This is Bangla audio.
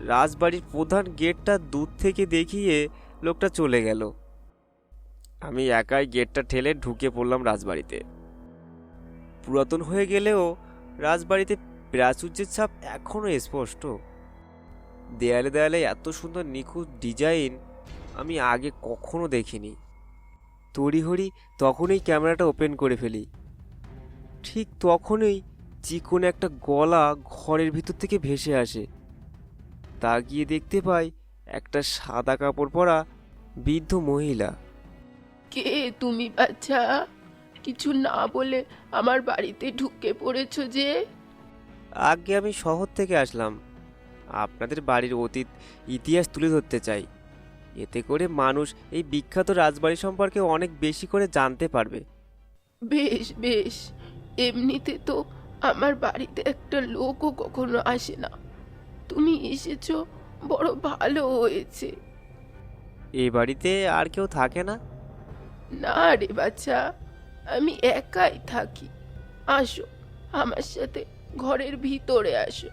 রাজবাড়ির প্রধান গেটটা দূর থেকে দেখিয়ে লোকটা চলে গেল। আমি একাই গেটটা ঠেলে ঢুকে পড়লাম রাজবাড়িতে। পুরাতন হয়ে গেলেও রাজবাড়িতে প্রাচুর্যের ছাপ এখনো স্পষ্ট। দেয়ালে দেয়ালে এত সুন্দর নিখুঁত ডিজাইন আমি আগে কখনো দেখিনি। তড়িঘড়ি তখনই ক্যামেরাটা ওপেন করে ফেলি। ঠিক তখনই চিকন একটা গলা ঘরের ভিতর থেকে ভেসে আসে। তাকিয়ে দেখতে পাই একটা সাদা কাপড় পরা বৃদ্ধ মহিলা। কে তুমি বাচ্চা? কিছু না বলে আমার বাড়িতে ঢুকে পড়েছো যে? আগে আমি শহর থেকে আসলাম, আপনাদের বাড়ির অতীত ইতিহাস তুলে ধরতে চাই। এতে করে মানুষ এই বিখ্যাত রাজবাড়ি সম্পর্কে অনেক বেশি করে জানতে পারবে। বেশ বেশ, এমনিতে তো আমার বাড়িতে একটা লোকও কখনো আসে না। তুমি এসেছো, বড় ভালো হয়েছে। এই বাড়িতে আর কেউ থাকে না? না রে বাচ্চা, আমি একাই থাকি। আসো আমার সাথে ঘরের ভিতরে আসো।